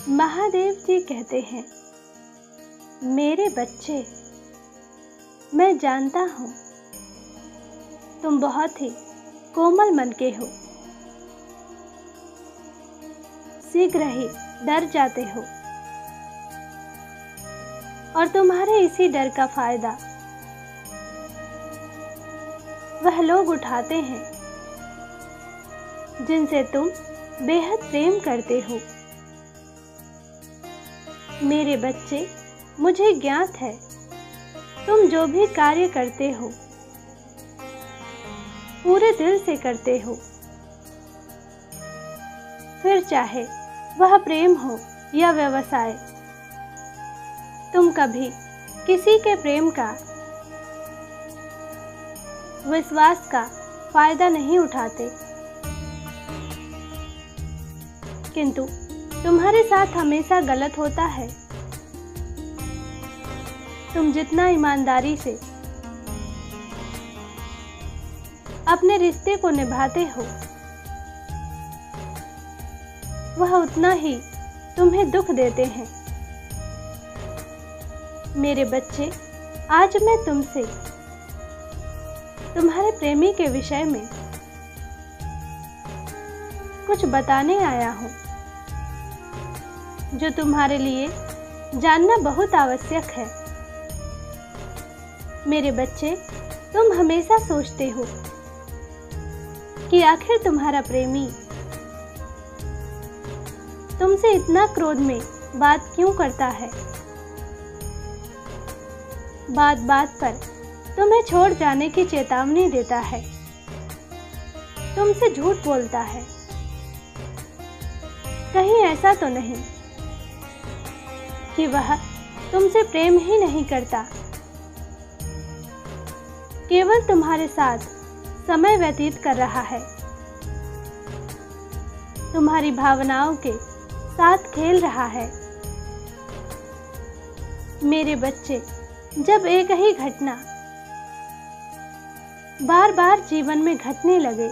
महादेव जी कहते हैं, मेरे बच्चे, मैं जानता हूँ तुम बहुत ही कोमल मन के हो। शीघ्र ही डर जाते हो और तुम्हारे इसी डर का फायदा वह लोग उठाते हैं जिनसे तुम बेहद प्रेम करते हो। मेरे बच्चे, मुझे ज्ञात है तुम जो भी कार्य करते हो पूरे दिल से करते हो, फिर चाहे वह प्रेम हो या व्यवसाय। तुम कभी किसी के प्रेम का, विश्वास का फायदा नहीं उठाते, किंतु तुम्हारे साथ हमेशा गलत होता है। तुम जितना ईमानदारी से अपने रिश्ते को निभाते हो, वह उतना ही तुम्हें दुख देते हैं। मेरे बच्चे, आज मैं तुमसे तुम्हारे प्रेमी के विषय में कुछ बताने आया हूँ, जो तुम्हारे लिए जानना बहुत आवश्यक है। मेरे बच्चे, तुम हमेशा सोचते हो कि आखिर तुम्हारा प्रेमी तुमसे इतना क्रोध में बात क्यों करता है। बात बात पर तुम्हें छोड़ जाने की चेतावनी देता है, तुमसे झूठ बोलता है। कहीं ऐसा तो नहीं कि वह तुमसे प्रेम ही नहीं करता, केवल तुम्हारे साथ समय व्यतीत कर रहा है, तुम्हारी भावनाओं के साथ खेल रहा है। मेरे बच्चे, जब एक ही घटना बार बार जीवन में घटने लगे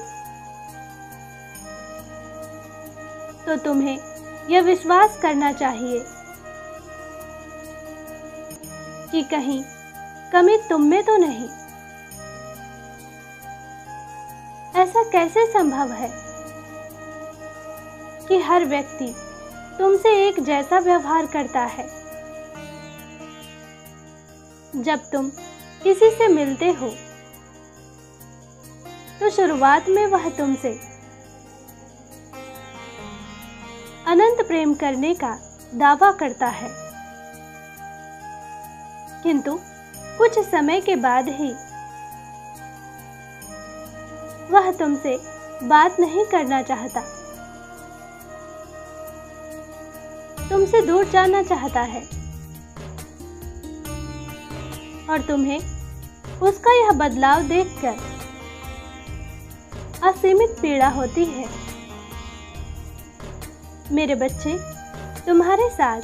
तो तुम्हें यह विश्वास करना चाहिए कि कहीं कमी तुम में तो नहीं। ऐसा कैसे संभव है कि हर व्यक्ति तुमसे एक जैसा व्यवहार करता है। जब तुम किसी से मिलते हो तो शुरुआत में वह तुमसे अनंत प्रेम करने का दावा करता है, किंतु कुछ समय के बाद ही वह तुमसे बात नहीं करना चाहता, तुमसे दूर जाना चाहता है और तुम्हें उसका यह बदलाव देखकर असीमित पीड़ा होती है। मेरे बच्चे, तुम्हारे साथ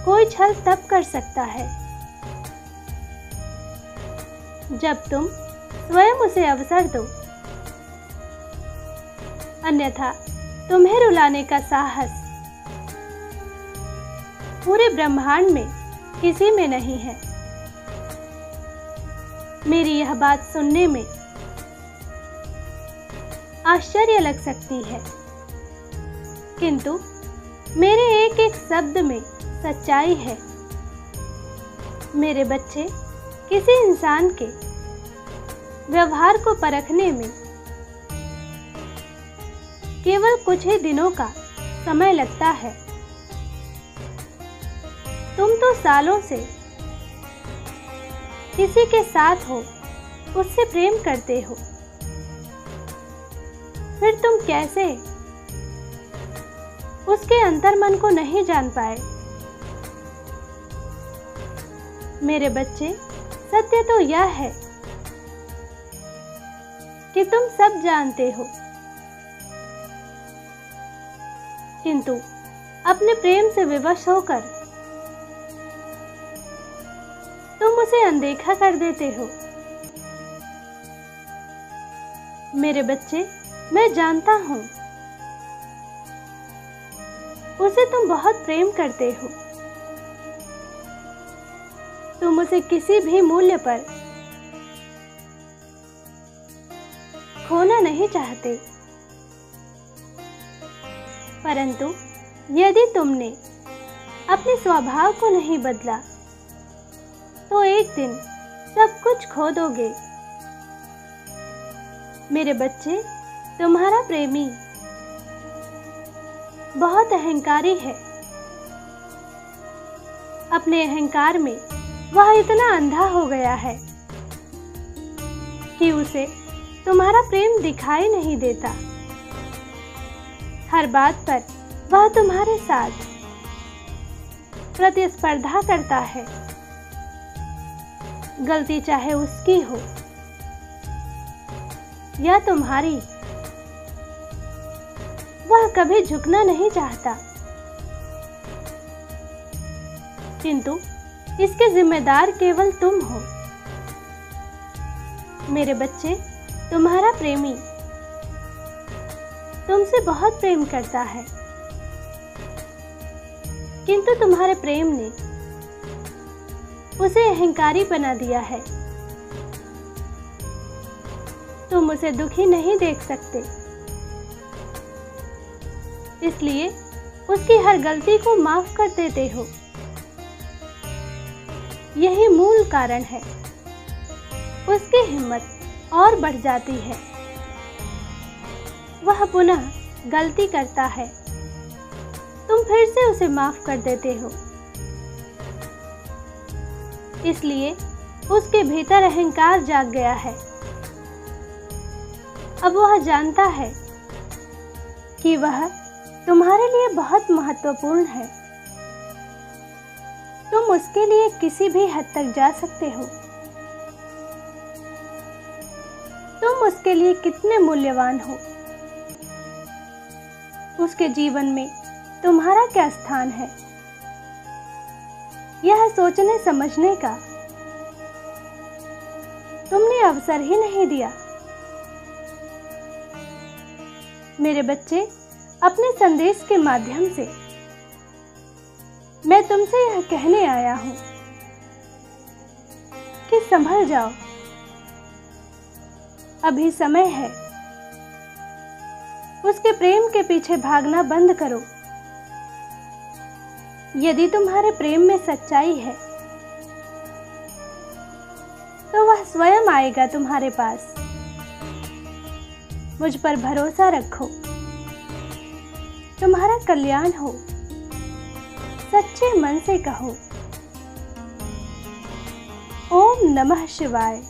कोई छल तब कर सकता है जब तुम स्वयं उसे अवसर दो, अन्यथा तुम्हें रुलाने का साहस पूरे ब्रह्मांड में किसी में नहीं है। मेरी यह बात सुनने में आश्चर्य लग सकती है, किंतु मेरे एक एक शब्द में सच्चाई है। मेरे बच्चे, किसी इंसान के व्यवहार को परखने में केवल कुछ ही दिनों का समय लगता है। तुम तो सालों से किसी के साथ हो, उससे प्रेम करते हो, फिर तुम कैसे उसके अंतर्मन को नहीं जान पाए। मेरे बच्चे, सत्य तो यह है कि तुम सब जानते हो, किंतु अपने प्रेम से विवश होकर तुम उसे अनदेखा कर देते हो। मेरे बच्चे, मैं जानता हूं उसे तुम बहुत प्रेम करते हो। तुम उसे किसी भी मूल्य पर खोना नहीं चाहते। परंतु यदि तुमने अपने स्वभाव को नहीं बदला तो एक दिन सब कुछ खो दोगे। मेरे बच्चे, तुम्हारा प्रेमी बहुत अहंकारी है। अपने अहंकार में वह इतना अंधा हो गया है कि उसे तुम्हारा प्रेम दिखाई नहीं देता। हर बात पर वह तुम्हारे साथ प्रतिस्पर्धा करता है। गलती चाहे उसकी हो या तुम्हारी, वह कभी झुकना नहीं चाहता। किंतु इसके जिम्मेदार केवल तुम हो। मेरे बच्चे, तुम्हारा प्रेमी तुमसे बहुत प्रेम करता है, किंतु तुम्हारे प्रेम ने उसे अहंकारी बना दिया है। तुम उसे दुखी नहीं देख सकते, इसलिए उसकी हर गलती को माफ कर देते हो। यही मूल कारण है। उसकी हिम्मत और बढ़ जाती है। वह पुनः गलती करता है, तुम फिर से उसे माफ कर देते हो। इसलिए उसके भीतर अहंकार जाग गया है। अब वह जानता है कि वह तुम्हारे लिए बहुत महत्वपूर्ण है। तुम उसके लिए किसी भी हद तक जा सकते हो। तुम उसके लिए कितने मूल्यवान हो। उसके जीवन में तुम्हारा क्या स्थान है, यह सोचने समझने का तुमने अवसर ही नहीं दिया। मेरे बच्चे, अपने संदेश के माध्यम से मैं तुमसे यह कहने आया हूं कि संभल जाओ। अभी समय है। उसके प्रेम के पीछे भागना बंद करो। यदि तुम्हारे प्रेम में सच्चाई है तो वह स्वयं आएगा तुम्हारे पास। मुझ पर भरोसा रखो। तुम्हारा कल्याण हो। सच्चे मन से कहो, ओम नमः शिवाय।